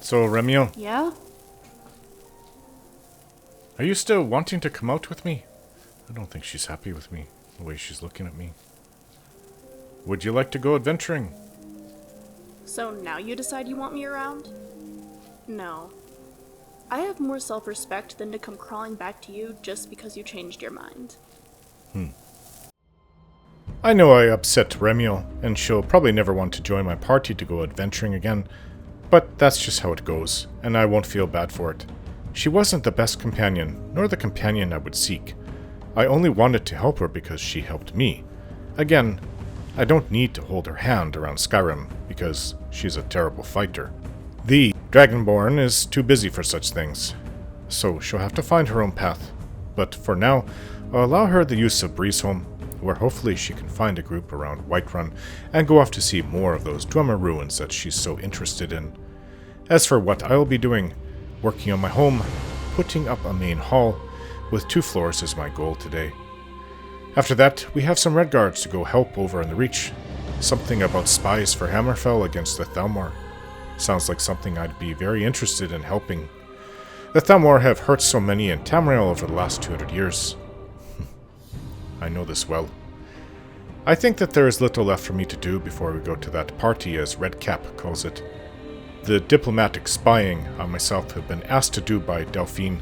So, Remiel, Yeah? are you still wanting to come out with me? I don't think she's happy with me, the way she's looking at me. Would you like to go adventuring? So now you decide you want me around? No. I have more self-respect than to come crawling back to you just because you changed your mind. I know I upset Remiel, and she'll probably never want to join my party to go adventuring again, but that's just how it goes, and I won't feel bad for it. She wasn't the best companion, nor the companion I would seek. I only wanted to help her because she helped me. Again, I don't need to hold her hand around Skyrim, because she's a terrible fighter. The Dragonborn is too busy for such things, so she'll have to find her own path. But for now, I'll allow her the use of Breezeholm, where hopefully she can find a group around Whiterun and go off to see more of those Drummer ruins that she's so interested in. As for what I'll be doing, working on my home, putting up a main hall, with 2 floors is my goal today. After that, we have some Redguards to go help over in the Reach. Something about spies for Hammerfell against the Thalmor. Sounds like something I'd be very interested in helping. The Thalmor have hurt so many in Tamriel over the last 200 years. I know this well. I think that there is little left for me to do before we go to that party, as Redcap calls it. The diplomatic spying I myself have been asked to do by Delphine.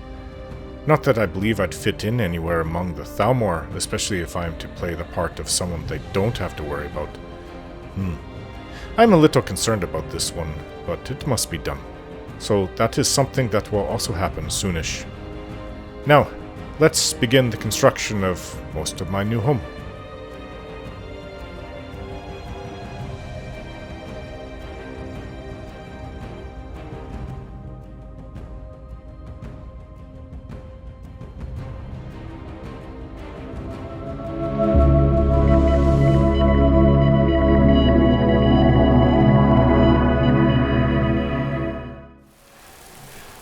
Not that I believe I'd fit in anywhere among the Thalmor, especially if I am to play the part of someone they don't have to worry about. I'm a little concerned about this one, but it must be done. So that is something that will also happen soonish. Now, let's begin the construction of most of my new home.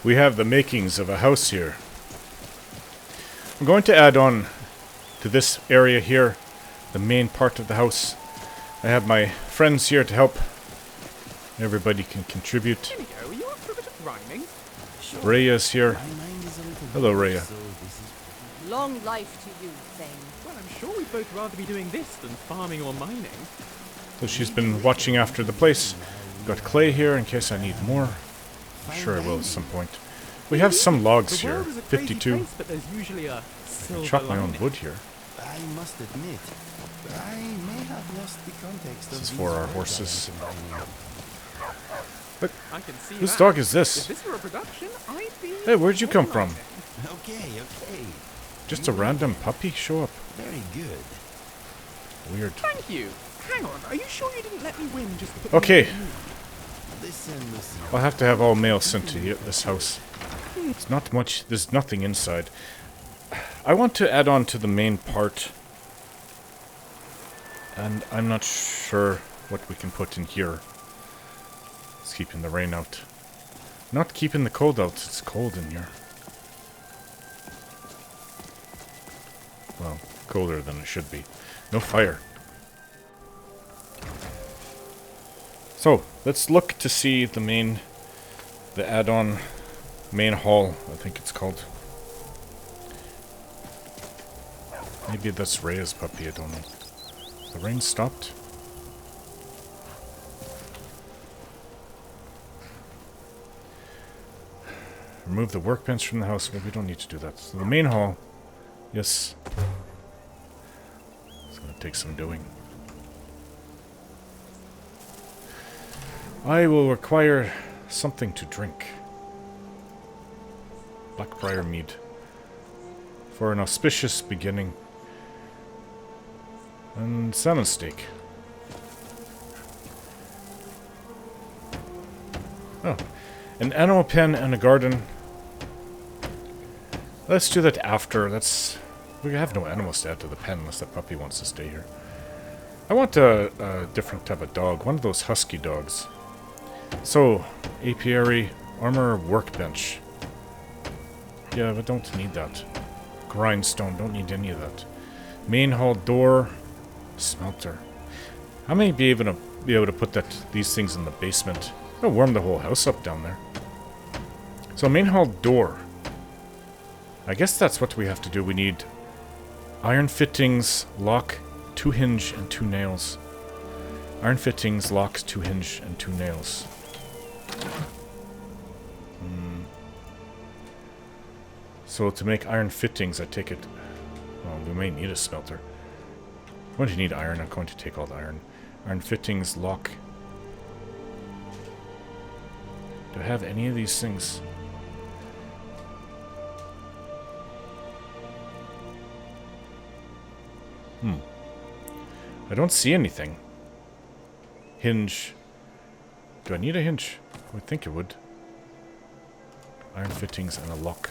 We have the makings of a house here. I'm going to add on to this area here, the main part of the house. I have my friends here to help. Everybody can contribute. Here we go. Are you up for a bit of rhyming? Rhea's here. Hello, Rhea. Long life to you, Thane. Well, I'm sure we'd both rather be doing this than farming or mining. So she's been watching after the place. Got clay here in case I need more. I'm sure I will at some point. We have some logs The here. world is a crazy 52. place, but there's usually a I silver chop my own lining. wood here. I must admit, I may have lost the context This of is these for our words horses. I've been combining. Look, I can see whose that. dog is If this? this were a production, I'd be... Hey, where'd you come from? Okay. Just a random puppy show up. Very good. Weird. Thank you. Hang on, are you sure you didn't let me win just to put Okay. me in the mood? Listen, Lucy. I'll have to have all mail sent to this house. It's not much. There's nothing inside. I want to add on to the main part. And I'm not sure what we can put in here. It's keeping the rain out. Not keeping the cold out. It's cold in here. Well, colder than it should be. No fire. So, let's look to see the add-on main hall, I think it's called. Maybe that's Rhea's puppy, I don't know. The rain stopped? Remove the workbench from the house. Well, we don't need to do that. So the main hall, yes. It's going to take some doing. I will require something to drink. Blackbriar mead. For an auspicious beginning. And salmon steak. Oh. An animal pen and a garden. Let's do that after. We have no animals to add to the pen unless that puppy wants to stay here. I want a different type of dog. One of those husky dogs. So, apiary, armor, workbench. Yeah, but don't need that. Grindstone, don't need any of that. Main hall door, smelter. I may be able to put these things in the basement. I'll warm the whole house up down there. So main hall door. I guess that's what we have to do. We need iron fittings, lock, 2 hinge, and 2 nails. Iron fittings, locks, 2 hinge, and 2 nails. So to make iron fittings, I take it... Well, we may need a smelter. I'm going to need iron. I'm going to take all the iron. Iron fittings, lock. Do I have any of these things? I don't see anything. Hinge. Do I need a hinge? I would think it would. Iron fittings and a lock.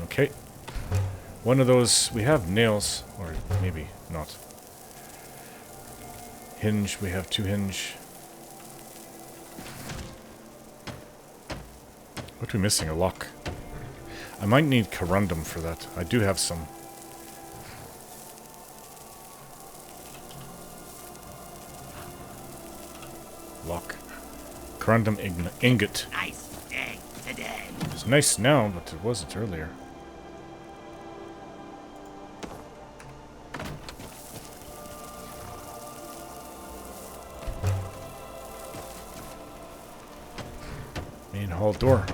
Okay. One of those, we have nails, or maybe not. Hinge, we have 2 hinge. What are we missing? A lock. I might need corundum for that. I do have some. Lock. Corundum ingot. Nice day today. It's nice now, but it wasn't earlier. Main hall door.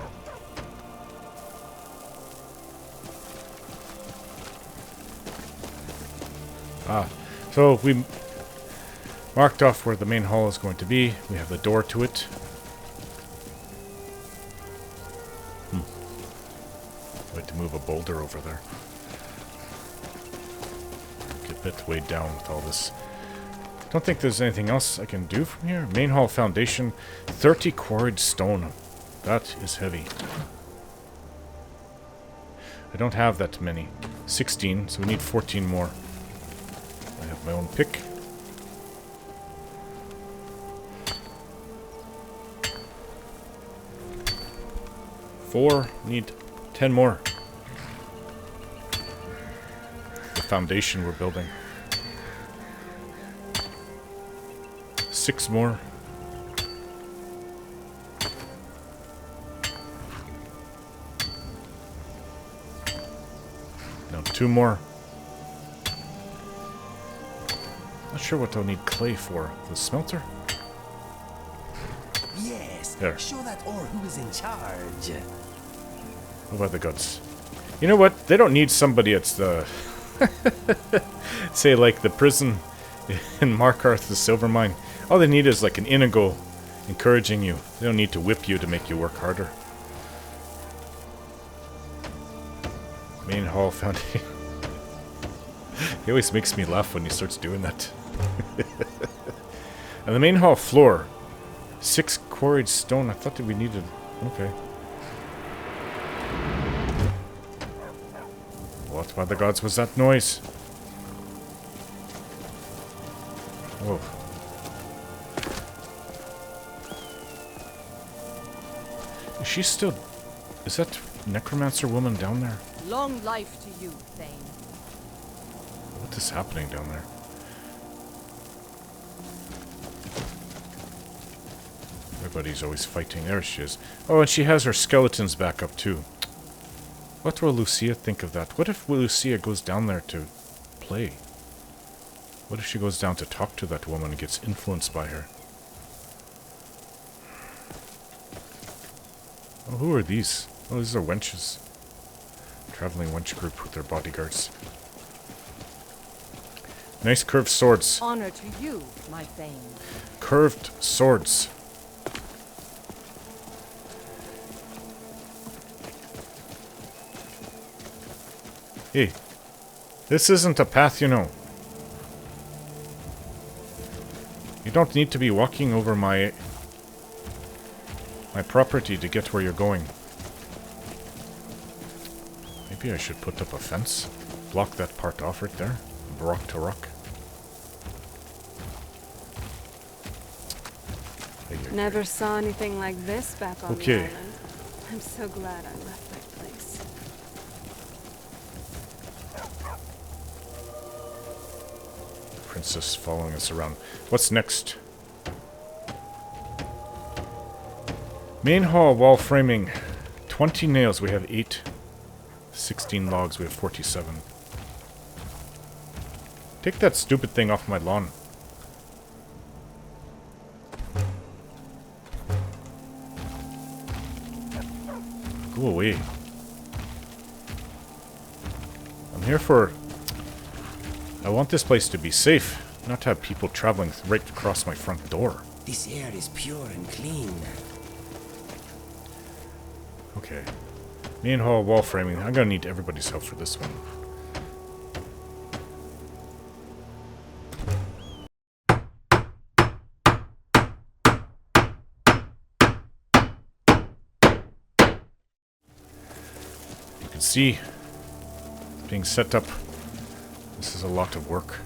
So we marked off where the main hall is going to be. We have the door to it. I had to move a boulder over there. Get a bit weighed down with all this. Don't think there's anything else I can do from here. Main hall foundation, 30 quarried stone. That is heavy. I don't have that many. 16, so we need 14 more. I have my own pick. Four. Need 10 more. The foundation we're building. 6 more. No, 2 more. Not sure what I'll need clay for. The smelter? Yes. There. Show that or who is in charge. What about the guts? You know what? They don't need somebody at the... say, like, the prison in Markarth, the silver mine. All they need is, like, an Inigo encouraging you. They don't need to whip you to make you work harder. Main hall foundation. He always makes me laugh when he starts doing that. And the main hall floor. 6 quarried stone. I thought that we needed... Okay. What by the gods was that noise? Oh. Is she still... Is that necromancer woman down there? Long life to you, Thane. What is happening down there? Everybody's always fighting. There she is. Oh, and she has her skeletons back up too. What will Lucia think of that? What if Lucia goes down there to play? What if she goes down to talk to that woman and gets influenced by her? Oh, who are these? Oh, these are wenches. Traveling wench group with their bodyguards. Nice curved swords. Honor to you, my Thane. Curved swords. Hey, this isn't a path, you know. You don't need to be walking over my property to get where you're going. Maybe I should put up a fence. Block that part off right there. Rock to rock. Never saw anything like this back on the Okay. island. I'm so glad I left that place. Princess following us around. What's next? Main hall wall framing. 20 nails, we have 8. 16 logs, we have 47. Take that stupid thing off my lawn. Go away. I'm here for... I want this place to be safe, not to have people traveling right across my front door. This air is pure and clean. Okay. Main hall wall framing. I'm gonna need everybody's help for this one. You can see it's being set up. This is a lot of work.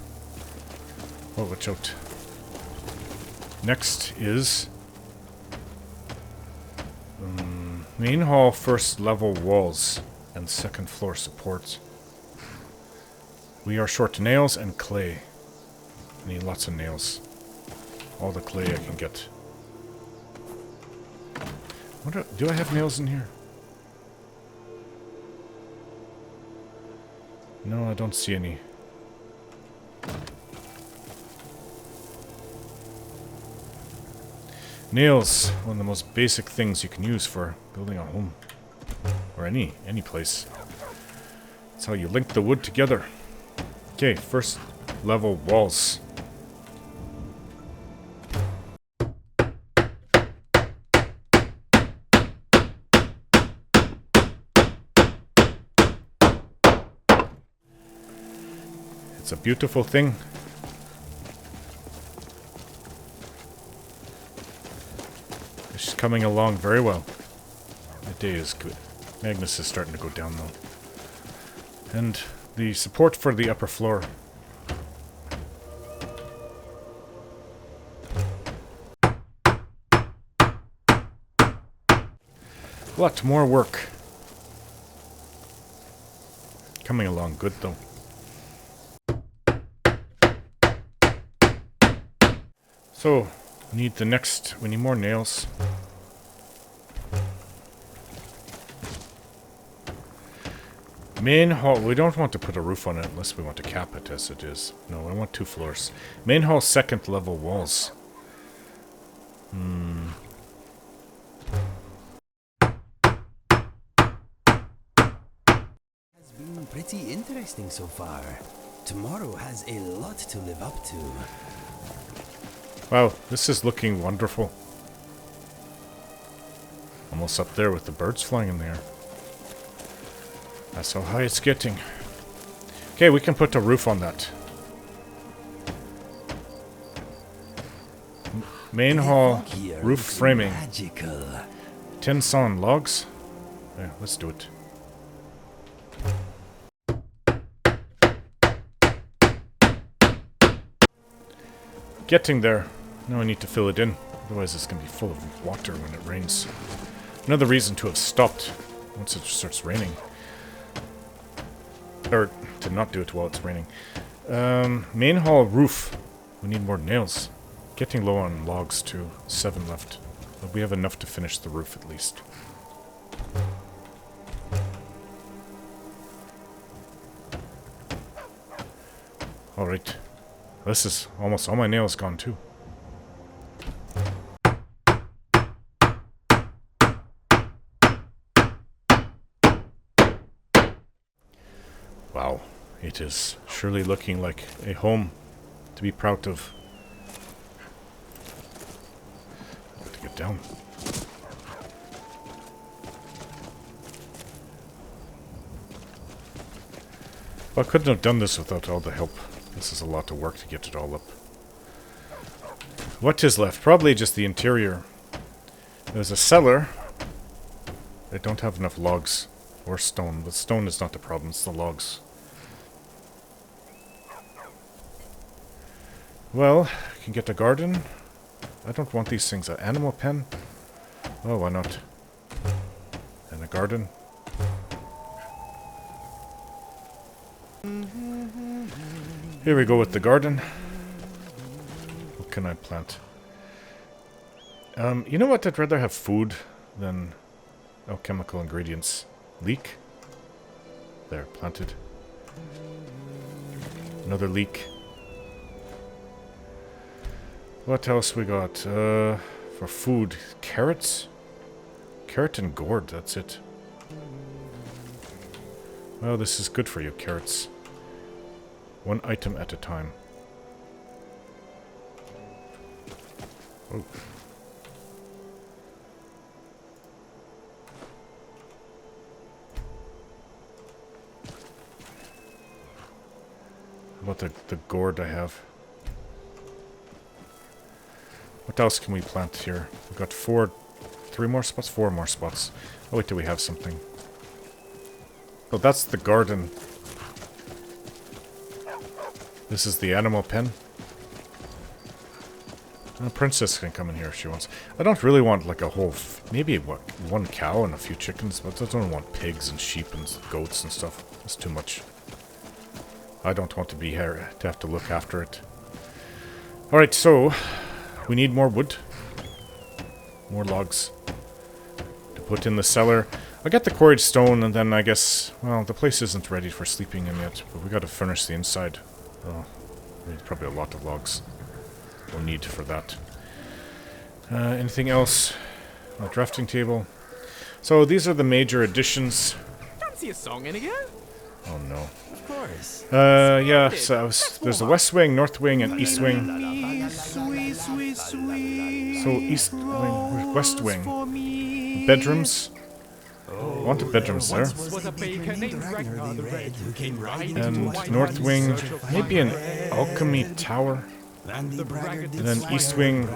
Oh, watch out. Next is main hall first level walls and second floor supports. We are short nails and clay. I need lots of nails. All the clay I can get. Do I have nails in here? No, I don't see any. Nails, one of the most basic things you can use for building a home. Or any place. That's how you link the wood together. Okay, first level walls. It's a beautiful thing. It's coming along very well. The day is good. Magnus is starting to go down though. And the support for the upper floor. A lot more work. Coming along good though. So, we need more nails. Main hall, we don't want to put a roof on it unless we want to cap it as it is. No, I want 2 floors. Main hall second level walls. Has been pretty interesting so far. Tomorrow has a lot to live up to. Wow, this is looking wonderful. Almost up there with the birds flying in the air. That's how high it's getting. Okay, we can put a roof on that. Main hall, roof framing. Magical. 10 sawn logs. Yeah, let's do it. Getting there. Now I need to fill it in. Otherwise it's going to be full of water when it rains. Another reason to have stopped once it starts raining. Or to not do it while it's raining. Main hall roof. We need more nails. Getting low on logs too. 7 left. But we have enough to finish the roof at least. Alright. This is almost all my nails gone too. Wow, it is surely looking like a home to be proud of. I've got to get down. Well, I couldn't have done this without all the help. This is a lot of work to get it all up. What is left? Probably just the interior. There's a cellar. I don't have enough logs or stone. The stone is not the problem, it's the logs. Well, I can get a garden. I don't want these things. An animal pen? Oh, why not? And a garden. Here we go with the garden. What can I plant? You know what? I'd rather have food Then alchemical ingredients. Leek. There, planted. Another leek. What else we got? For food, carrots? Carrot and gourd, that's it. Well, this is good for you, carrots. One item at a time. Oh. How about the gourd I have? What else can we plant here? We've got 4 more spots. Oh wait, do we have something? Oh, that's the garden. This is the animal pen. A princess can come in here if she wants. I don't really want like a whole... maybe what, 1 cow and a few chickens, but I don't want pigs and sheep and goats and stuff. That's too much. I don't want to be here to have to look after it. Alright, so... we need more wood. More logs. To put in the cellar. I'll get the quarried stone and then I guess... well, the place isn't ready for sleeping in yet, but we gotta furnish the inside. Oh, we need probably a lot of logs. We'll need for that. Anything else? A drafting table. So these are the major additions. Fancy a song, Inigo? Oh no. Of course. Yeah, so there's the west wing, north wing, and east wing. So east wing, west wing. Bedrooms. Wanted bedrooms there. Was a baker named Ragnar the Red who came riding And north wing, maybe an alchemy tower. And then east wing,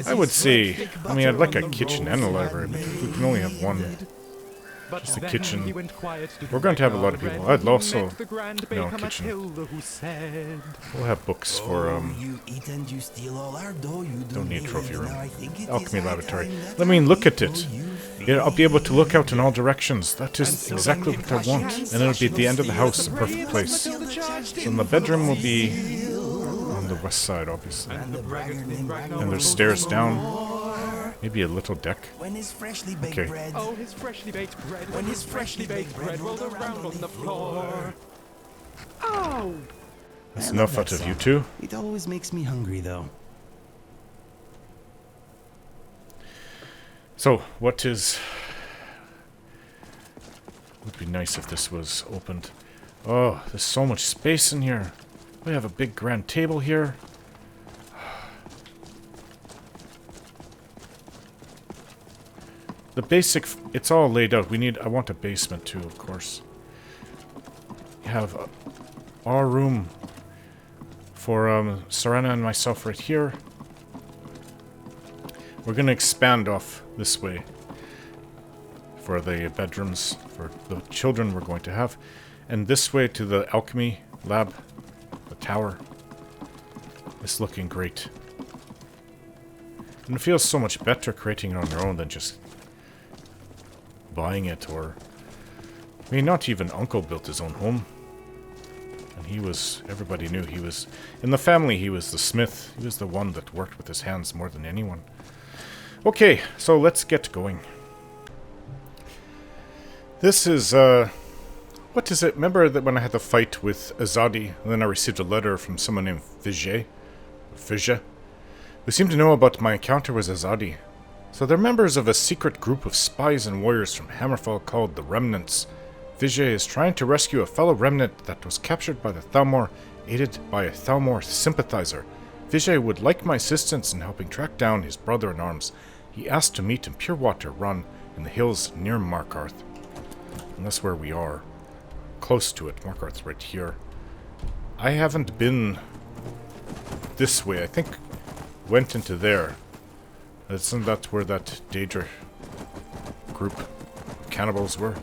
I would say, I mean, I'd like a kitchen and a library, but we can only have one. Just the kitchen. We're going to have a lot of people. I'd also, kitchen. We'll have books for, you eat and you steal all our dough, you don't need trophy room. Alchemy Alchemy laboratory. Let me look at it. Yeah, I'll be able to look out in all directions. That is exactly what I want. And it'll be at the end of the house, the perfect place. So the bedroom will be on the west side, obviously. And there's stairs down. Maybe a little deck. When his freshly baked Okay. bread. Oh, his freshly baked bread. When his freshly baked bread rolled around on the floor. Oh! That's I enough love out that of you song. two. It always makes me hungry, though. So, what is... would be nice if this was opened. Oh, there's so much space in here. We have a big grand table here. The basic... it's all laid out. I want a basement too, of course. We have our room for Serena and myself right here. We're going to expand off this way for the bedrooms for the children we're going to have. And this way to the alchemy lab, the tower. It's looking great. And it feels so much better creating it on your own than just buying it, or... I mean, not even Uncle built his own home. And he was... everybody knew he was... in the family, he was the smith. He was the one that worked with his hands more than anyone. Okay, so let's get going. This is, what is it? Remember that when I had the fight with Azadi, and then I received a letter from someone named Vijay? Who seemed to know about my encounter with Azadi. So they're members of a secret group of spies and warriors from Hammerfell called the Remnants. Vijay is trying to rescue a fellow remnant that was captured by the Thalmor, aided by a Thalmor sympathizer. Vijay would like my assistance in helping track down his brother-in-arms. He asked to meet in Purewater Run in the hills near Markarth. And that's where we are. Close to it. Markarth's right here. I haven't been this way. I think went into there. Isn't that where that Daedra group of cannibals were?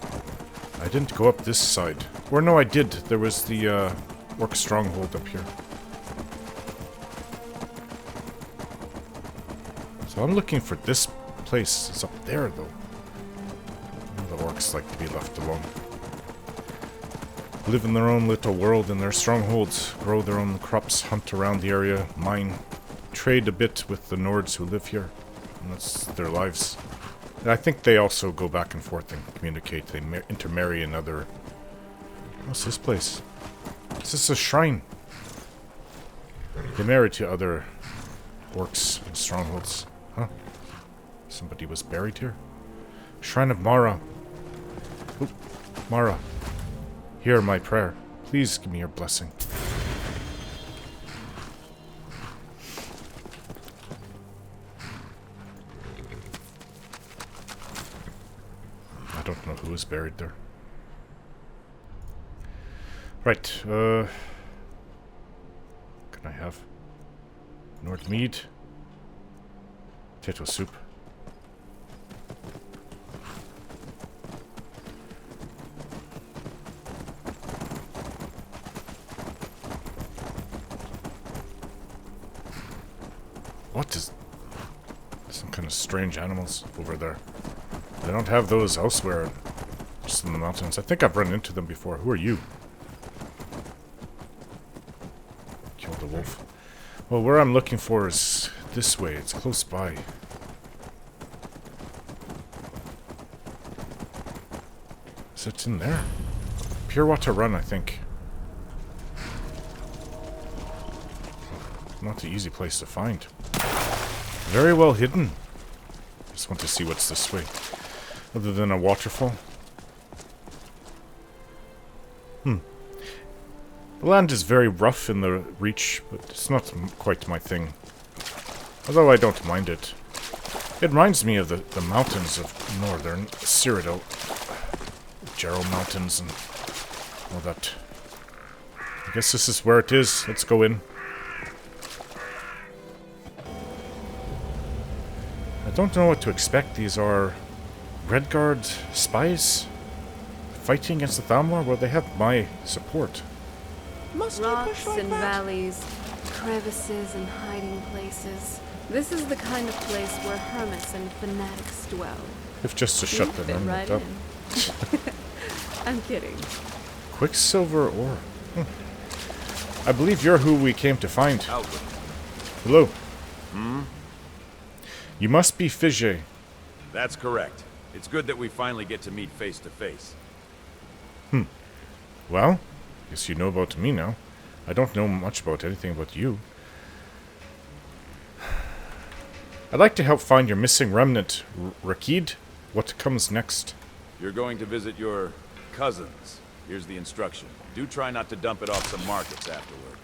I didn't go up this side. Or no, I did. There was the orc stronghold up here. So I'm looking for this place. It's up there, though. The orcs like to be left alone. Live in their own little world in their strongholds, grow their own crops, hunt around the area, mine, trade a bit with the Nords who live here. And that's their lives. And I think they also go back and forth and communicate. They intermarry in other... What's this place? Is this a shrine? They marry to other orcs and strongholds. Huh? Somebody was buried here? Shrine of Mara. Oop. Mara. Hear my prayer. Please give me your blessing. I don't know who is buried there. Right, can I have Nord mead? Potato soup. What is... Some kind of strange animals over there. They don't have those elsewhere. Just in the mountains. I think I've run into them before. Who are you? Killed a wolf. Well, where I'm looking for is this way. It's close by. Is it in there? Pure Water Run, I think. Not the easy place to find. Very well hidden. Just want to see what's this way. Other than a waterfall. The land is very rough in the reach, but it's not quite my thing. Although I don't mind it. It reminds me of the mountains of northern Cyrodiil. Jarrow Mountains and all that. I guess this is where it is. Let's go in. I don't know what to expect. These are Redguard spies fighting against the Thalmor. Well, they have my support. Must you push Rocks like and that? valleys, crevices and hiding places. This is the kind of place where hermits and fanatics dwell. If just to shut You them fit right up. in. I'm kidding. Quicksilver ore. I believe you're who we came to find. Outward. Hello. You must be Fige. That's correct. It's good that we finally get to meet face to face. Well, guess you know about me now. I don't know much about anything about you. I'd like to help find your missing remnant, Rakid. What comes next? You're going to visit your cousins. Here's the instruction. Do try not to dump it off some markets afterward.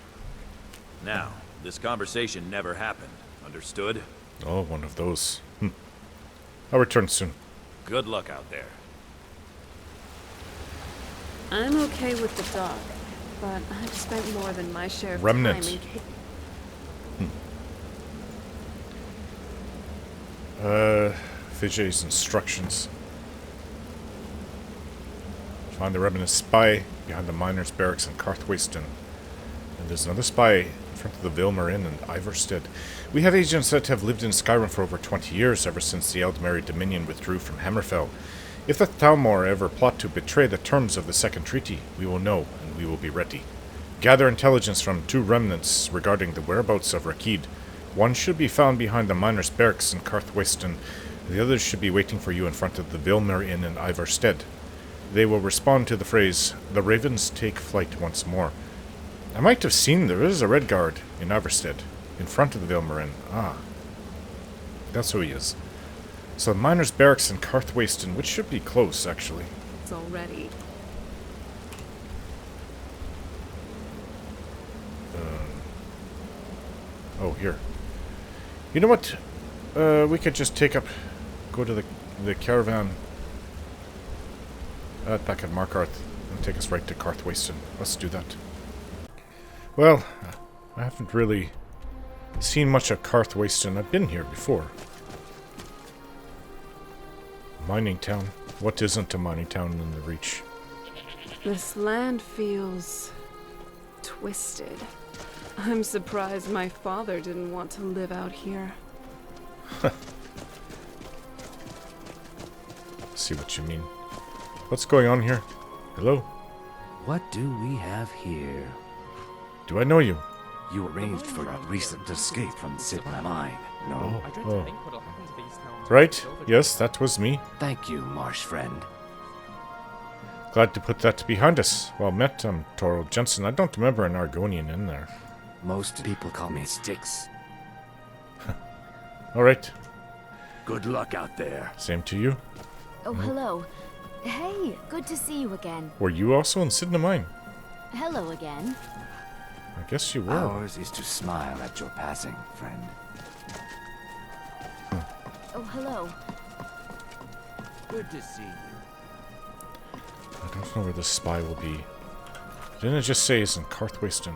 Now, this conversation never happened. Understood? Oh, one of those. I'll return soon. Good luck out there. I'm okay with the dark, but I've spent more than my share of Remnant. time in Fige's instructions. Find the remnant spy behind the miners' barracks in Carthwayston. And there's another spy in front of the Vilmer Inn in Iverstead. We have agents that have lived in Skyrim for over 20 years, ever since the Eldmeri Dominion withdrew from Hammerfell. If the Thalmor ever plot to betray the terms of the Second Treaty, we will know, and we will be ready. Gather intelligence from 2 remnants regarding the whereabouts of Rakid. One should be found behind the miners' barracks in Carthwayston. The others should be waiting for you in front of the Vilmer Inn in Iverstead. They will respond to the phrase, "The ravens take flight once more." I might have seen there is a Redguard in Iverstead, in front of the Vilmer Inn. Ah. That's who he is. So miners' barracks in Carthwayston, which should be close, actually. it's already. Oh, here. You know what? We could just go to the caravan back at Markarth and take us right to Carthwayston. Let's do that. Well, I haven't really seen much of Carthwayston. I've been here before. Mining town. What isn't a mining town in the Reach? This land feels twisted. I'm surprised my father didn't want to live out here. See what you mean. What's going on here? Hello? What do we have here? Do I know you? You arranged for a recent escape from Sidna Mine, no? Oh. Right? Yes, that was me. Thank you, marsh friend. Glad to put that behind us. Well met, Toril Jensen. I don't remember an Argonian in there. Most people call me Styx. Alright, Good luck out there. same to you. Oh, hello. Hey, good to see you again. Were you also in Sidna Mine? Hello again. I guess you were. Ours is to smile at your passing, friend. Oh, hello. Good to see you. I don't know where the spy will be. Didn't it just say he's in Carthwayston?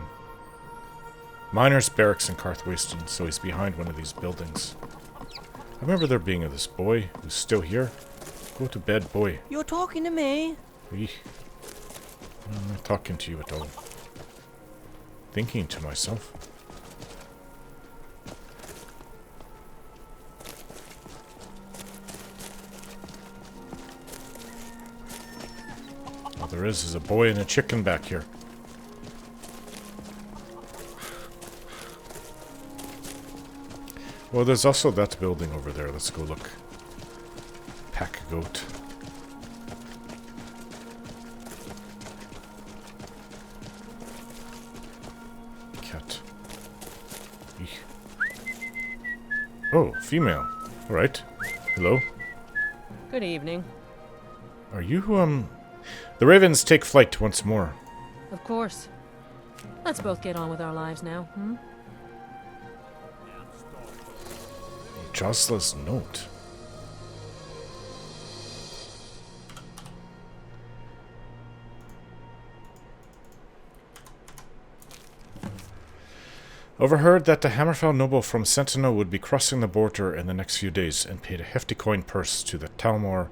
Miner's barracks in Carthwayston, so he's behind one of these buildings. I remember there being this boy who's still here. Go to bed, boy. You're talking to me? Eek. I'm not talking to you at all. Thinking to myself. All there is a boy and a chicken back here. Well, there's also that building over there. Let's go look. Pack a goat. Cat. Eek. Oh, female. Alright. Hello. Good evening. Are you, The ravens take flight once more. Of course. Let's both get on with our lives now, hmm? Josla's note. Overheard that the Hammerfell noble from Sentinel would be crossing the border in the next few days and paid a hefty coin purse to the Thalmor,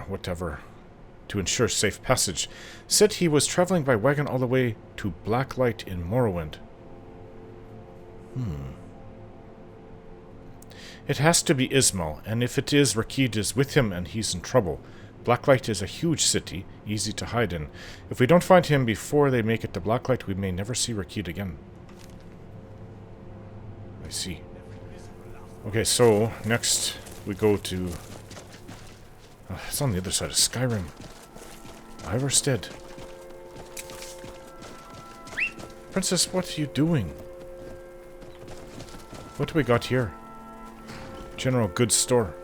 whatever, to ensure safe passage. Said he was traveling by wagon all the way to Blacklight in Morrowind. It has to be Ismail, and if it is, Rakid is with him and he's in trouble. Blacklight is a huge city, easy to hide in. If we don't find him before they make it to Blacklight, we may never see Rakid again. I see. Okay, so next we go to... it's on the other side of Skyrim. Iverstead. Princess, what are you doing? What do we got here? General goods store.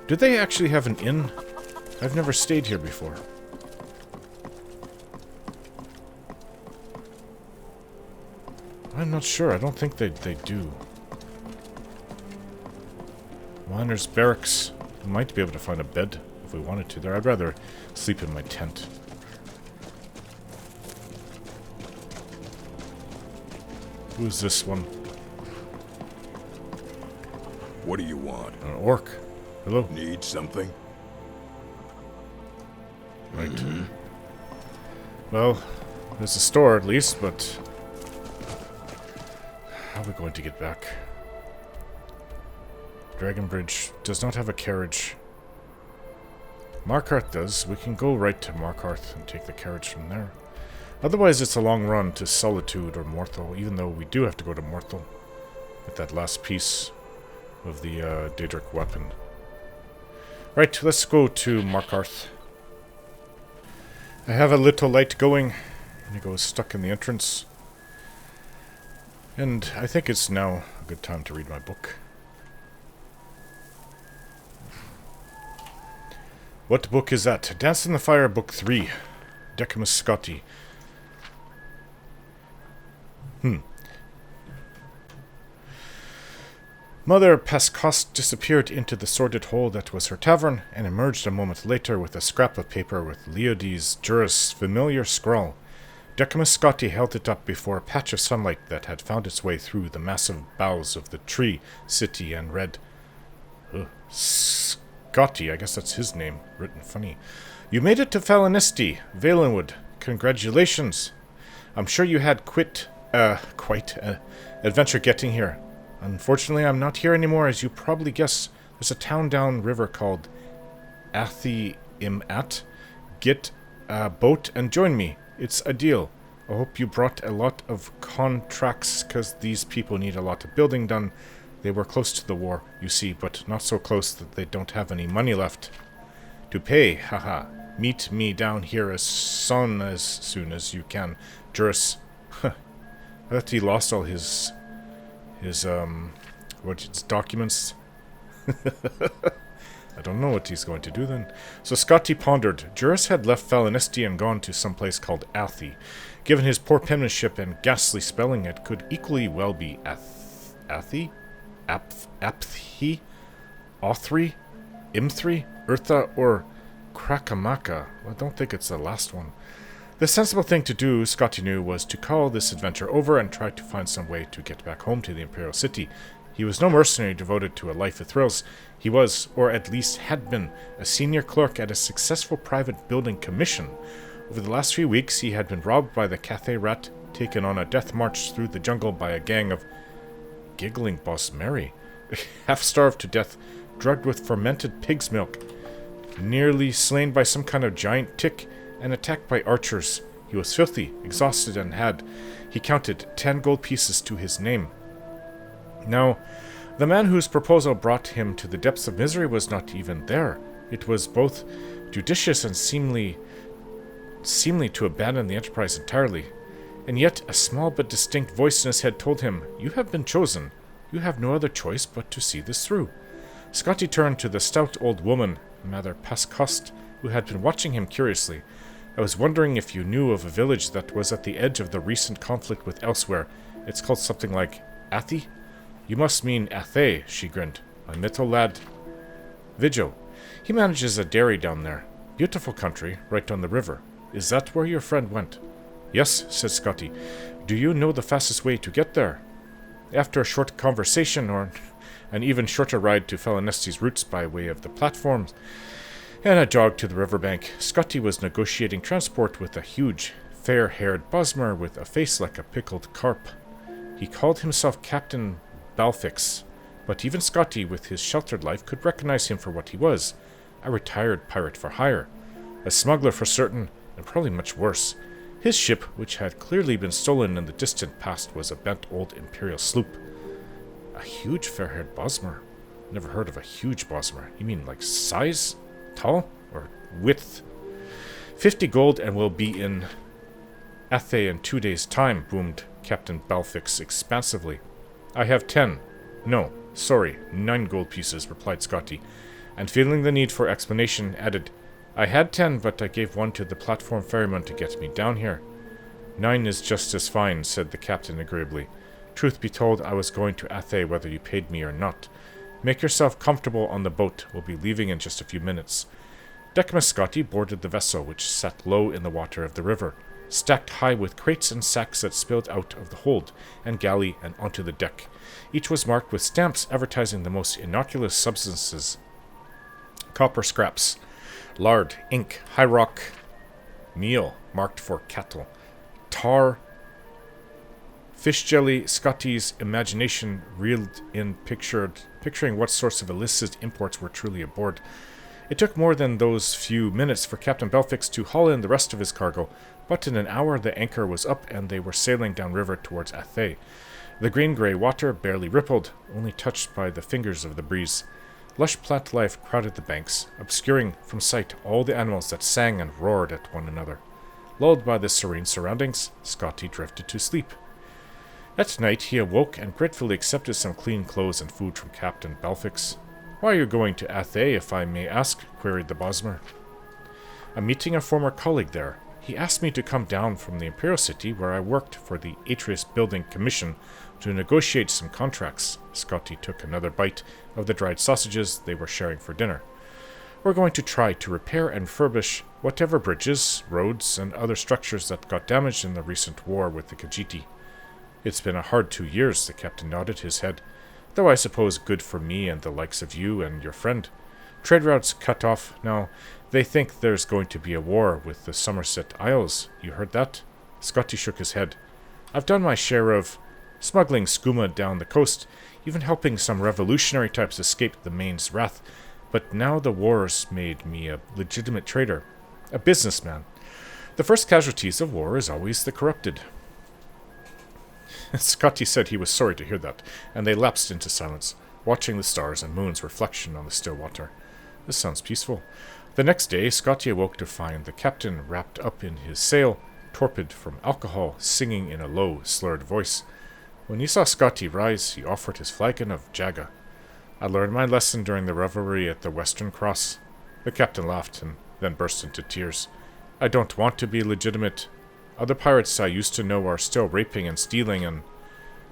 Do they actually have an inn? I've never stayed here before. I'm not sure. I don't think they do. Miner's barracks. We might be able to find a bed if we wanted to there. I'd rather sleep in my tent. Who's this one? What do you want? An orc. Hello. Need something? Right. Well, there's a store at least, but how are we going to get back? Dragonbridge does not have a carriage. Markarth does. We can go right to Markarth and take the carriage from there. Otherwise, it's a long run to Solitude or Morthal, even though we do have to go to Morthal with that last piece of the Daedric weapon. Right, let's go to Markarth. I have a little light going, and it goes stuck in the entrance. And I think it's now a good time to read my book. What book is that? Dance in the Fire, Book 3. Decimus Scotti. Mother Pascost disappeared into the sordid hole that was her tavern, and emerged a moment later with a scrap of paper with Leodes Juris' familiar scrawl. Decimus Scotti held it up before a patch of sunlight that had found its way through the massive boughs of the tree, city, and read, Scotti, I guess that's his name, written funny. You made it to Falanisti, Valenwood. Congratulations. I'm sure you had quite an adventure getting here. Unfortunately, I'm not here anymore, as you probably guess. There's a town down river called Athi-im-At. Get a boat and join me. It's a deal. I hope you brought a lot of contracts, because these people need a lot of building done. They were close to the war, you see, but not so close that they don't have any money left to pay. Haha. Meet me down here as soon as you can. Juris. I thought he lost all his documents. I don't know what he's going to do then. So Scotty pondered. Juris had left Falinesti and gone to some place called Athy. Given his poor penmanship and ghastly spelling, it could equally well be Athy? Apthy? Othry? Imthry? Eartha? Or Krakamaka? Well, I don't think it's the last one. The sensible thing to do, Scotty knew, was to call this adventure over and try to find some way to get back home to the Imperial City. He was no mercenary devoted to a life of thrills. He was, or at least had been, a senior clerk at a successful private building commission. Over the last few weeks, he had been robbed by the Cathay Rat, taken on a death march through the jungle by a gang of giggling Boss Mary, half-starved to death, drugged with fermented pig's milk, nearly slain by some kind of giant tick, and attacked by archers. He was filthy, exhausted, and had, he counted, 10 gold pieces to his name. Now, the man whose proposal brought him to the depths of misery was not even there. It was both judicious and seemly to abandon the enterprise entirely. And yet, a small but distinct voice in his head told him, "You have been chosen. You have no other choice but to see this through." Scotty turned to the stout old woman, Mother Pascost, who had been watching him curiously. "I was wondering if you knew of a village that was at the edge of the recent conflict with Elsewhere. It's called something like Athy?" "You must mean Athay," she grinned. "My little lad Vigil. He manages a dairy down there. Beautiful country, right on the river. Is that where your friend went?" "Yes," said Scotty. "Do you know the fastest way to get there?" After a short conversation, or an even shorter ride to Falinesti's roots by way of the platforms, and a jog to the riverbank, Scotty was negotiating transport with a huge, fair-haired Bosmer with a face like a pickled carp. He called himself Captain Balfix, but even Scotty, with his sheltered life, could recognize him for what he was, a retired pirate for hire, a smuggler for certain, and probably much worse. His ship, which had clearly been stolen in the distant past, was a bent old Imperial sloop. A huge fair-haired Bosmer? Never heard of a huge Bosmer. You mean like size? Tall? Or width? 50 gold and we'll be in Athay in 2 days' time, boomed Captain Balfix expansively. "I have 10. No, sorry, 9 gold pieces," replied Scotty, and feeling the need for explanation, added, "I had 10, but I gave one to the platform ferryman to get me down here." 9 is just as fine," said the captain agreeably. "Truth be told, I was going to Athay whether you paid me or not. Make yourself comfortable on the boat. We'll be leaving in just a few minutes." Decimus Scotty boarded the vessel, which sat low in the water of the river, stacked high with crates and sacks that spilled out of the hold and galley and onto the deck. Each was marked with stamps advertising the most innocuous substances: copper scraps, lard, ink, high rock, meal marked for cattle, tar, fish jelly. Scotty's imagination reeled in picturing what sorts of illicit imports were truly aboard. It took more than those few minutes for Captain Belfix to haul in the rest of his cargo, but in an hour the anchor was up and they were sailing downriver towards Athay. The green-grey water barely rippled, only touched by the fingers of the breeze. Lush plant life crowded the banks, obscuring from sight all the animals that sang and roared at one another. Lulled by the serene surroundings, Scotty drifted to sleep. At night he awoke and gratefully accepted some clean clothes and food from Captain Belfix. "Why are you going to Athay, if I may ask?" queried the Bosmer. "I'm meeting a former colleague there. He asked me to come down from the Imperial City, where I worked for the Atreus Building Commission, to negotiate some contracts." Scotty took another bite of the dried sausages they were sharing for dinner. "We're going to try to repair and furbish whatever bridges, roads, and other structures that got damaged in the recent war with the Khajiit." "It's been a hard 2 years," the captain nodded his head. "Though I suppose good for me and the likes of you and your friend. Trade routes cut off now. They think there's going to be a war with the Somerset Isles. You heard that?" Scotty shook his head. "I've done my share of smuggling skooma down the coast, even helping some revolutionary types escape the Maine's wrath. But now the war's made me a legitimate trader, a businessman. The first casualties of war is always the corrupted." Scotty said he was sorry to hear that, and they lapsed into silence, watching the stars and moon's reflection on the still water. This sounds peaceful. The next day, Scotty awoke to find the captain wrapped up in his sail, torpid from alcohol, singing in a low, slurred voice. When he saw Scotty rise, he offered his flagon of Jaga. I learned my lesson during the revelry at the Western Cross. The captain laughed and then burst into tears. I don't want to be legitimate. Other pirates I used to know are still raping and stealing and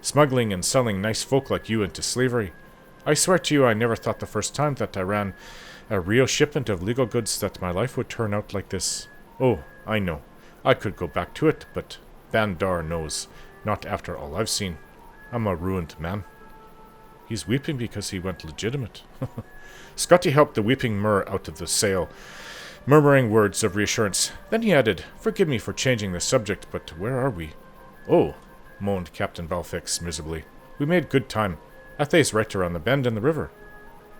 smuggling and selling nice folk like you into slavery. I swear to you I never thought the first time that I ran a real shipment of legal goods that my life would turn out like this. Oh, I know. I could go back to it, but Bandar knows. Not after all I've seen. I'm a ruined man. He's weeping because he went legitimate. Scotty helped the weeping Mer out of the sail, murmuring words of reassurance. Then he added, "Forgive me for changing the subject, but where are we?" "Oh," moaned Captain Balfix miserably. "We made good time. Athay's right around the bend in the river."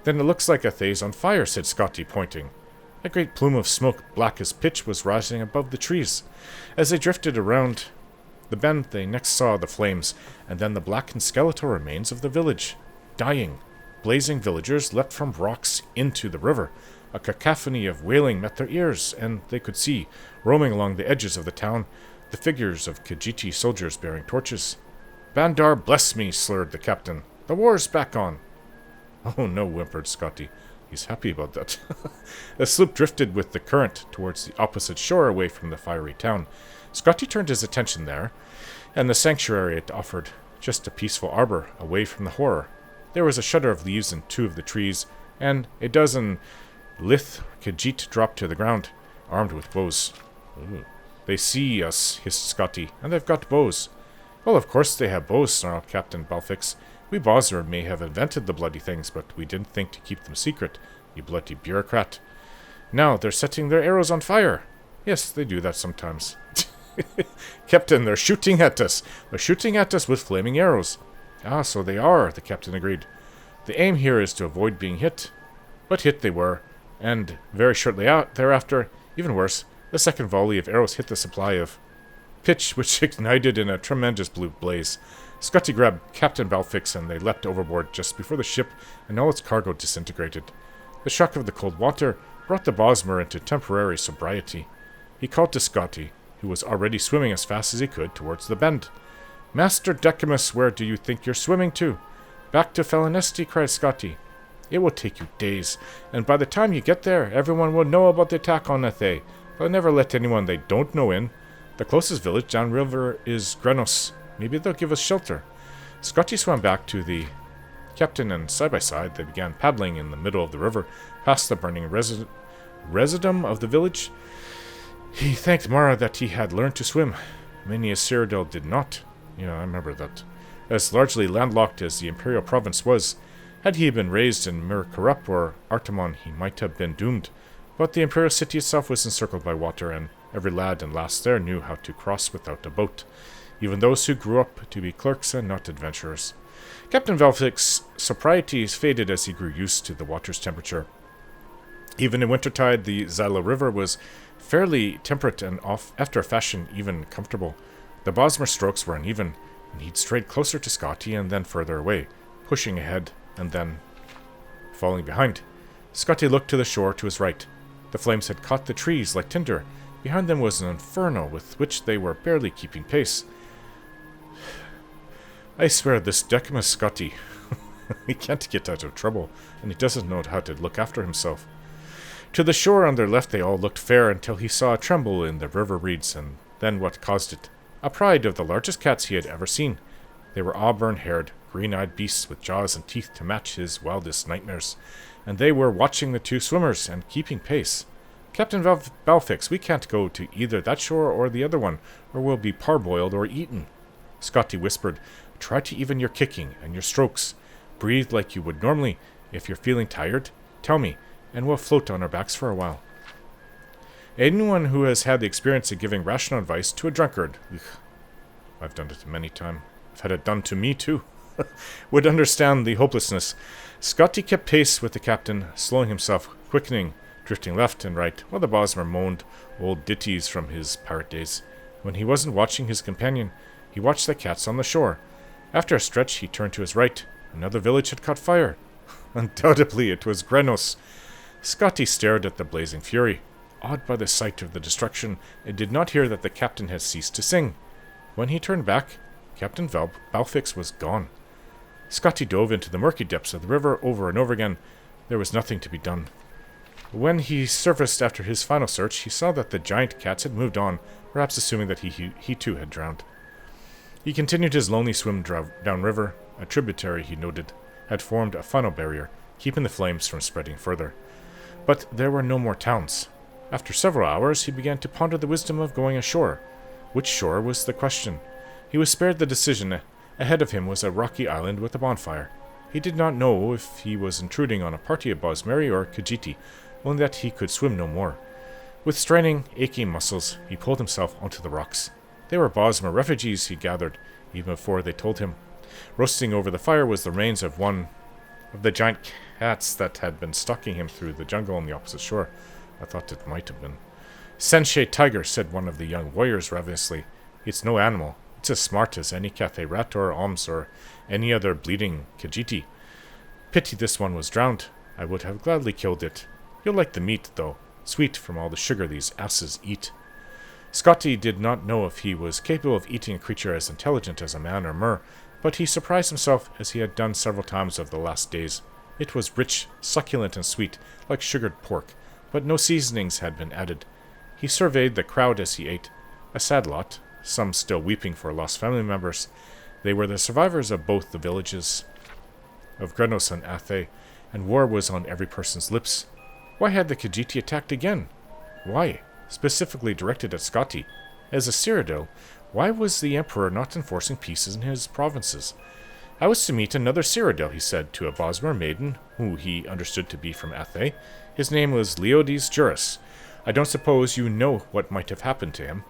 "Then it looks like Athay's on fire," said Scotty, pointing. A great plume of smoke, black as pitch, was rising above the trees. As they drifted around the bend, they next saw the flames, and then the blackened skeletal remains of the village. Dying, blazing villagers leapt from rocks into the river. A cacophony of wailing met their ears, and they could see, roaming along the edges of the town, the figures of Khajiiti soldiers bearing torches. "Bandar bless me," slurred the captain. "The war's back on." "Oh no," whimpered Scotty. He's happy about that. The sloop drifted with the current towards the opposite shore away from the fiery town. Scotty turned his attention there, and the sanctuary it offered, just a peaceful arbor away from the horror. There was a shudder of leaves in 2 of the trees, and a dozen lithe Khajiit dropped to the ground, armed with bows. "Ooh. They see us," hissed Scotty, "and they've got bows." "Well, of course they have bows," snarled Captain Balfix. "We Bosmer may have invented the bloody things, but we didn't think to keep them secret, you bloody bureaucrat. Now they're setting their arrows on fire." "Yes, they do that sometimes." "Captain, they're shooting at us. They're shooting at us with flaming arrows." "Ah, so they are," the captain agreed. "The aim here is to avoid being hit." But hit they were, and very shortly thereafter, even worse, the second volley of arrows hit the supply of pitch, which ignited in a tremendous blue blaze. Scotty grabbed Captain Balfix, and they leapt overboard just before the ship and all its cargo disintegrated. The shock of the cold water brought the Bosmer into temporary sobriety. He called to Scotty, who was already swimming as fast as he could towards the bend. "Master Decimus, where do you think you're swimming to?" "Back to Felinesti," cried Scotty. "It will take you days, and by the time you get there, everyone will know about the attack on Athay. They'll never let anyone they don't know in. The closest village downriver is Grenos. Maybe they'll give us shelter." Scotty swam back to the captain, and side by side they began paddling in the middle of the river, past the burning residum of the village. He thanked Mara that he had learned to swim. Many a Cyrodiil did not. Yeah, I remember that. As largely landlocked as the Imperial province was, had he been raised in Mir Karap or Artemon, he might have been doomed. But the Imperial city itself was encircled by water, and every lad and lass there knew how to cross without a boat, even those who grew up to be clerks and not adventurers. Captain Velfix's sobriety faded as he grew used to the water's temperature. Even in wintertide, the Zyla River was fairly temperate and, after a fashion, even comfortable. The Bosmer strokes were uneven, and he'd strayed closer to Scotty and then further away, pushing ahead and then falling behind. Scotty looked to the shore to his right. The flames had caught the trees like tinder. Behind them was an inferno with which they were barely keeping pace. I swear this Decimus Scotty. He can't get out of trouble, and he doesn't know how to look after himself. To the shore on their left they all looked fair until he saw a tremble in the river reeds, and then what caused it. A pride of the largest cats he had ever seen. They were auburn-haired, green-eyed beasts with jaws and teeth to match his wildest nightmares, and they were watching the two swimmers and keeping pace. "Captain Balfix, we can't go to either that shore or the other one, or we'll be parboiled or eaten." Scotty whispered, "Try to even your kicking and your strokes. Breathe like you would normally. If you're feeling tired, tell me, and we'll float on our backs for a while." Anyone who has had the experience of giving rational advice to a drunkard, I've done it many times, I've had it done to me too, would understand the hopelessness. Scotty kept pace with the captain, slowing himself, quickening, drifting left and right, while the Bosmer moaned old ditties from his pirate days. When he wasn't watching his companion, he watched the cats on the shore, After a stretch, he turned to his right. Another village had caught fire. Undoubtedly, it was Grenos. Scotty stared at the blazing fury, awed by the sight of the destruction, and did not hear that the captain had ceased to sing. When he turned back, Captain Balfix was gone. Scotty dove into the murky depths of the river over and over again. There was nothing to be done. When he surfaced after his final search, he saw that the giant cats had moved on, perhaps assuming that he too had drowned. He continued his lonely swim downriver. A tributary, he noted, had formed a funnel barrier, keeping the flames from spreading further. But there were no more towns. After several hours, he began to ponder the wisdom of going ashore. Which shore was the question? He was spared the decision. Ahead of him was a rocky island with a bonfire. He did not know if he was intruding on a party of Bosmeri or Khajiiti, only that he could swim no more. With straining, aching muscles, he pulled himself onto the rocks. They were Bosmer refugees, he gathered, even before they told him. Roasting over the fire was the remains of one of the giant cats that had been stalking him through the jungle on the opposite shore. I thought it might have been. Sensei tiger, said one of the young warriors ravenously. It's no animal. It's as smart as any Cathay rat or Oms or any other bleeding Khajiiti. Pity this one was drowned. I would have gladly killed it. You'll like the meat, though. Sweet from all the sugar these asses eat. Scotty did not know if he was capable of eating a creature as intelligent as a man or mer, but he surprised himself as he had done several times of the last days. It was rich, succulent, and sweet, like sugared pork, but no seasonings had been added. He surveyed the crowd as he ate. A sad lot, some still weeping for lost family members. They were the survivors of both the villages of Grenos and Athe, and war was on every person's lips. Why had the Khajiiti attacked again? Why? Specifically directed at Scotty. As a Cyrodiil, why was the Emperor not enforcing peace in his provinces? I was to meet another Cyrodiil, he said to a Bosmer maiden, who he understood to be from Athe. His name was Leodes Juris. I don't suppose you know what might have happened to him.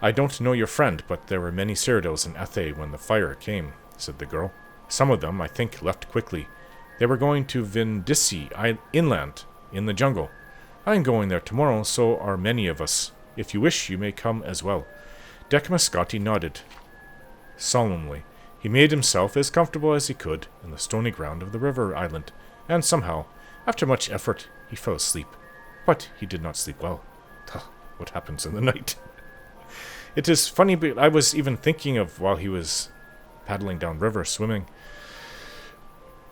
I don't know your friend, but there were many Cyrodiils in Athe when the fire came, said the girl. Some of them, I think, left quickly. They were going to Vindisi, inland, in the jungle. I am going there tomorrow, so are many of us. If you wish, you may come as well. Decimus Scotty nodded. Solemnly, he made himself as comfortable as he could in the stony ground of the river island, and somehow, after much effort, he fell asleep. But he did not sleep well. What happens in the night? It is funny, but I was even thinking of, while he was paddling downriver, swimming,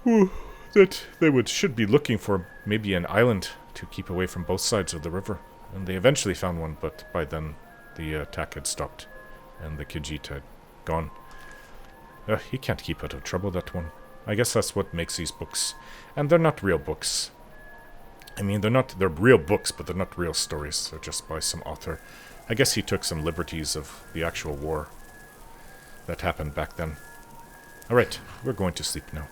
that they should be looking for maybe an island to keep away from both sides of the river. And they eventually found one, but by then the attack had stopped, and the Khajiit had gone. He can't keep out of trouble, that one. I guess that's what makes these books. And they're not real books. I mean, they're real books, but they're not real stories. They're just by some author. I guess he took some liberties of the actual war that happened back then. Alright, we're going to sleep now.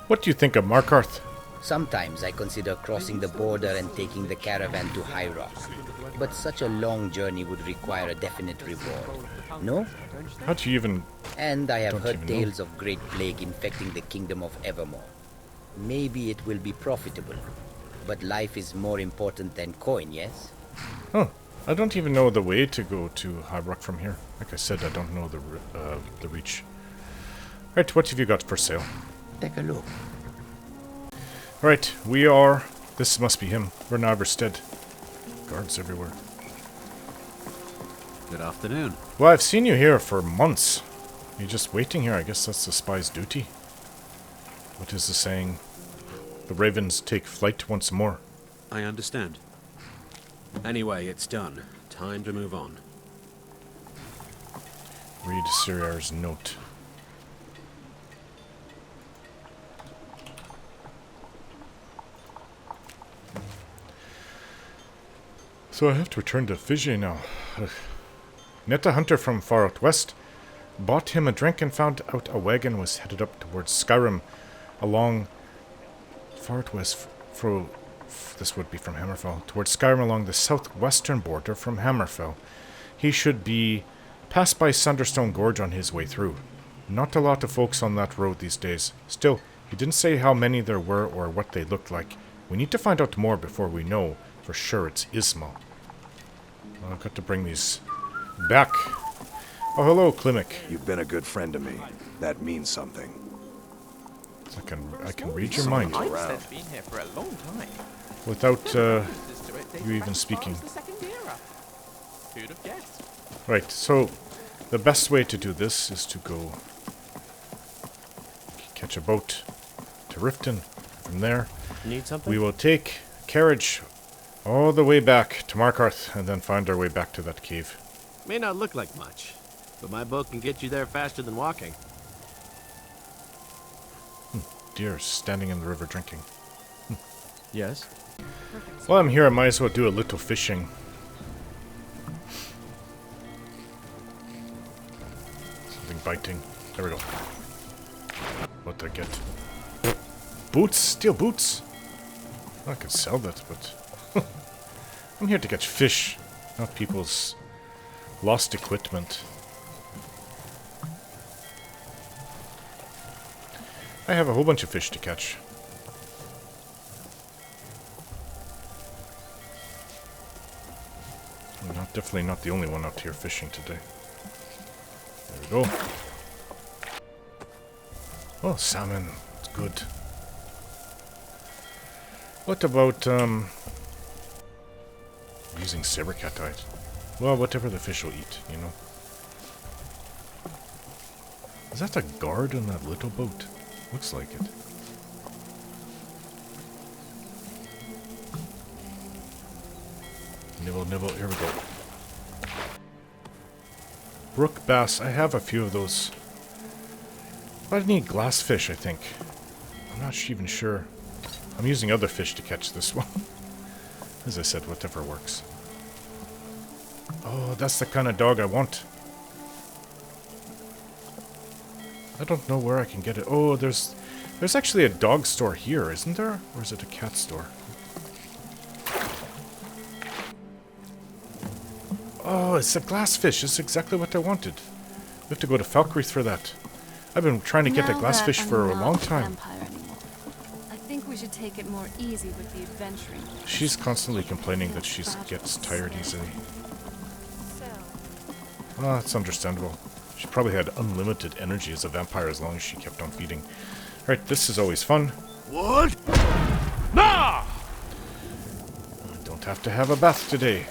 What do you think of Markarth? Sometimes I consider crossing the border and taking the caravan to High Rock. But such a long journey would require a definite reward. No? How do you even... And I have heard tales of great plague infecting the kingdom of Evermore. Maybe it will be profitable. But life is more important than coin, yes? Huh. I don't even know the way to go to High Rock from here. Like I said, I don't know the reach. Right, what have you got for sale? Take a look. Alright, we are... This must be him. We're in Iverstead. Guards everywhere. Good afternoon. Well, I've seen you here for months. You're just waiting here. I guess that's the spy's duty. What is the saying? The ravens take flight once more. I understand. Anyway, it's done. Time to move on. Read Siriar's note. So I have to return to Fiji now. Met a hunter from far out west. Bought him a drink and found out a wagon was headed up towards Skyrim along far out west. This would be from Hammerfell. Towards Skyrim along the southwestern border from Hammerfell. He should be passed by Sunderstone Gorge on his way through. Not a lot of folks on that road these days. Still, he didn't say how many there were or what they looked like. We need to find out more before we know for sure it's Ismail. I've got to bring these back. Oh, hello, Klimek. You've been a good friend to me. That means something. I can read your mind. Around. Been here for a long time. Without you even speaking. Who'd have guessed? Right, so the best way to do this is to go catch a boat to Riften. From there, Need something? we will take a carriage all the way back to Markarth and then find our way back to that cave. May not look like much, but my boat can get you there faster than walking. Deer standing in the river drinking. Yes? While I'm here, I might as well do a little fishing. Something biting. There we go. What did I get? Boots? Steel boots? I could sell that, but... I'm here to catch fish, not people's lost equipment. I have a whole bunch of fish to catch. I'm definitely not the only one out here fishing today. There we go. Oh, salmon. It's good. What about, using sabercatite? Well, whatever the fish will eat, you know. Is that a guard on that little boat? Looks like it. Nibble, nibble, here we go. Brook bass, I have a few of those. But I need glassfish, I think. I'm not even sure. I'm using other fish to catch this one. As I said, whatever works. Oh, that's the kind of dog I want. I don't know where I can get it. Oh, there's actually a dog store here, isn't there? Or is it a cat store? Oh, it's a glassfish. It's exactly what I wanted. We have to go to Falkreath for that. I've been trying to get a glassfish for a long time. I think we should take it more easy with the adventuring. She's constantly complaining that she gets tired easily. Oh, that's understandable. She probably had unlimited energy as a vampire as long as she kept on feeding. Alright, this is always fun. What? Nah! I don't have to have a bath today.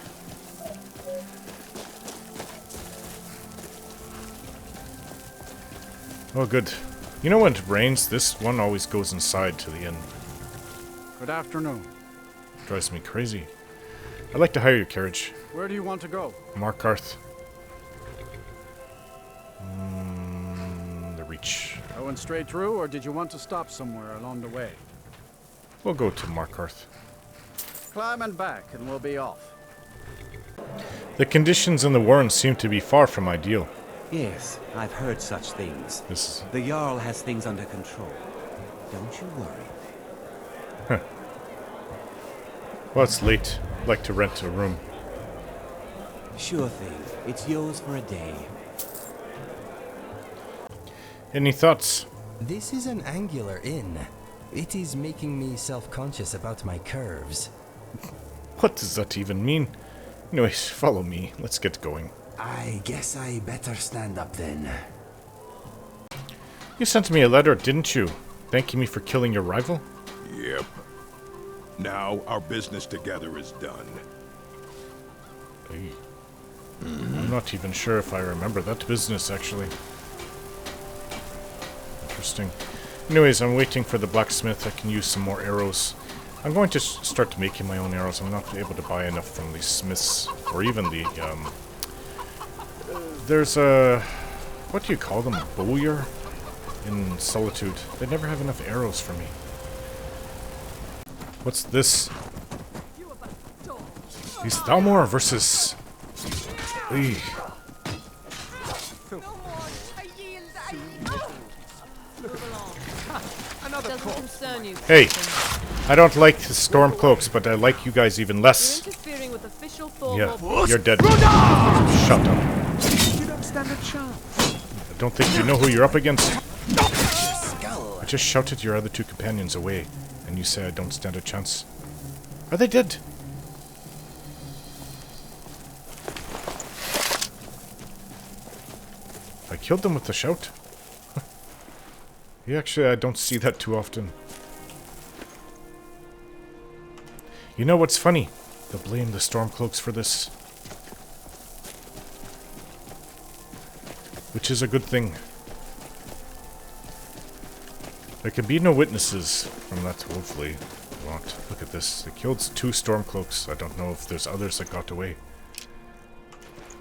Oh, good. You know when it rains, this one always goes inside to the inn. Good afternoon. Drives me crazy. I'd like to hire your carriage. Where do you want to go? Markarth. The Reach. Going straight through, or did you want to stop somewhere along the way? We'll go to Markarth. Climb and back, and we'll be off. The conditions in the warren seem to be far from ideal. Yes, I've heard such things. The Jarl has things under control. Don't you worry. Huh. Well, it's late. I'd like to rent a room. Sure thing. It's yours for a day. Any thoughts? This is an angular inn. It is making me self-conscious about my curves. What does that even mean? Anyways, follow me. Let's get going. I guess I better stand up then. You sent me a letter, didn't you? Thanking me for killing your rival? Yep. Now our business together is done. Hey. I'm not even sure if I remember that business, actually. Interesting. Anyways, I'm waiting for the blacksmith. I can use some more arrows. I'm going to start making my own arrows. I'm not able to buy enough from the smiths, or even the, there's a... what do you call them? Bowyer? In Solitude. They never have enough arrows for me. What's this? These Thalmor versus... Eey. Hey, I don't like the storm cloaks, but I like you guys even less. Yeah, you're dead. Shut up. You don't stand a chance. I don't think you know who you're up against. I just shouted your other two companions away, and you say I don't stand a chance. Are they dead? killed them with the shout. Yeah, actually, I don't see that too often. You know what's funny? They'll blame the Stormcloaks for this. Which is a good thing. There can be no witnesses from that, hopefully. Not. Look at this. They killed 2 Stormcloaks. I don't know if there's others that got away.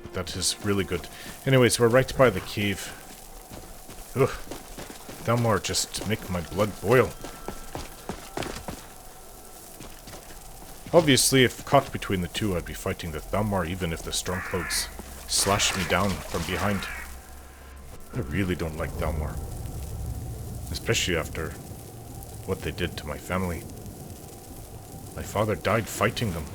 But that is really good. Anyways, we're right by the cave. Ugh. Thalmor just make my blood boil. Obviously, if caught between the two, I'd be fighting the Thalmor even if the Stormcloaks slashed me down from behind. I really don't like Thalmor. Especially after what they did to my family. My father died fighting them.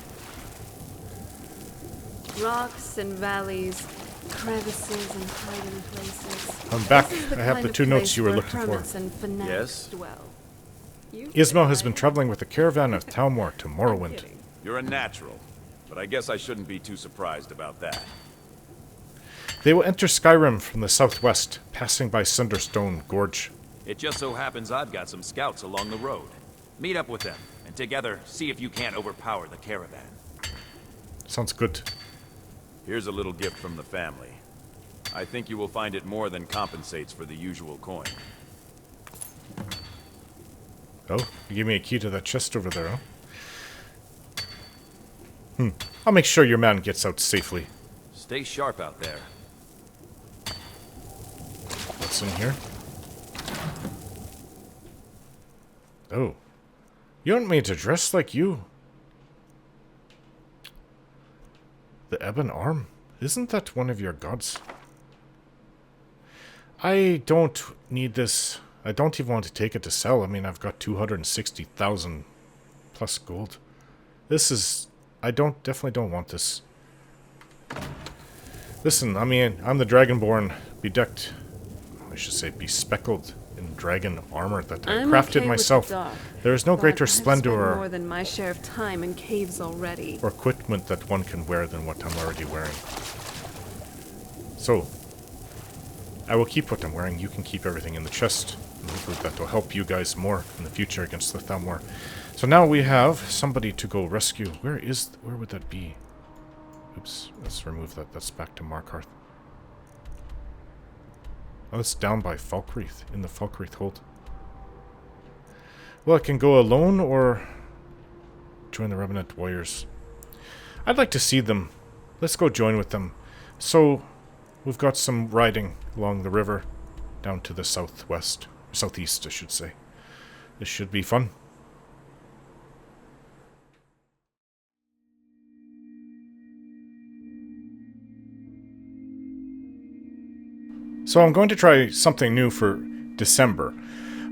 Rocks and valleys, crevices and hiding places. I'm back. I have the 2 notes you were looking for. Yes? Ismael has been traveling with a caravan of Thalmor to Morrowind. You're a natural, but I guess I shouldn't be too surprised about that. They will enter Skyrim from the southwest, passing by Sunderstone Gorge. It just so happens I've got some scouts along the road. Meet up with them, and together, see if you can't overpower the caravan. Sounds good. Here's a little gift from the family. I think you will find it more than compensates for the usual coin. Oh, you gave me a key to that chest over there, huh? I'll make sure your man gets out safely. Stay sharp out there. What's in here? Oh. You want me to dress like you? The Ebon Arm? Isn't that one of your gods? I don't need this. I don't even want to take it to sell. I mean, I've got 260,000 plus gold. This is... I definitely don't want this. Listen, I mean, I'm the Dragonborn, bedecked... I should say bespeckled in dragon armor that I crafted myself. There is no greater splendor more than my share of time in caves already. Or equipment that one can wear than what I'm already wearing. So, I will keep what I'm wearing. You can keep everything in the chest. And hopefully that will help you guys more in the future against the Thalmor. So now we have somebody to go rescue. Where would that be? Oops, let's remove that. That's back to Markarth. Oh, it's down by Falkreath, in the Falkreath hold. Well, I can go alone or join the Revenant Warriors. I'd like to see them. Let's go join with them. So, we've got some riding along the river down to the southwest. Southeast, I should say. This should be fun. So I'm going to try something new for December.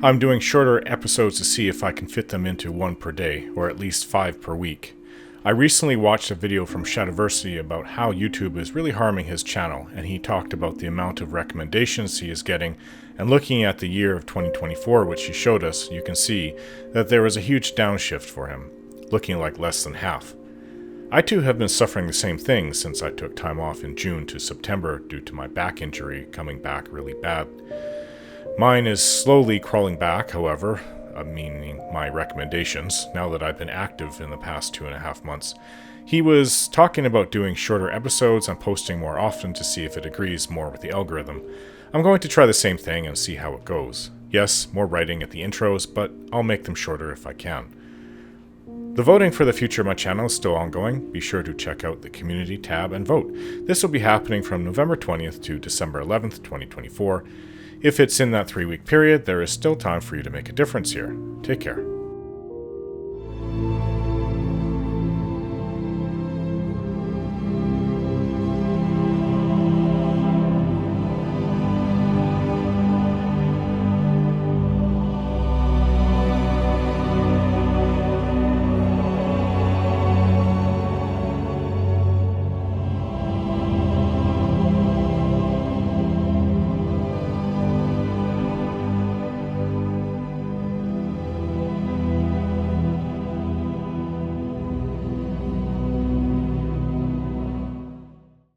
I'm doing shorter episodes to see if I can fit them into 1 per day, or at least 5 per week. I recently watched a video from Shadowversity about how YouTube is really harming his channel, and he talked about the amount of recommendations he is getting, and looking at the year of 2024, which he showed us, you can see that there was a huge downshift for him, looking like less than half. I too have been suffering the same thing since I took time off in June to September due to my back injury coming back really bad. Mine is slowly crawling back, however, meaning my recommendations, now that I've been active in the past 2.5 months. He was talking about doing shorter episodes and posting more often to see if it agrees more with the algorithm. I'm going to try the same thing and see how it goes. Yes, more writing at the intros, but I'll make them shorter if I can. The voting for the future of my channel is still ongoing. Be sure to check out the community tab and vote. This will be happening from November 20th to December 11th, 2024. If it's in that 3-week period, there is still time for you to make a difference here. Take care.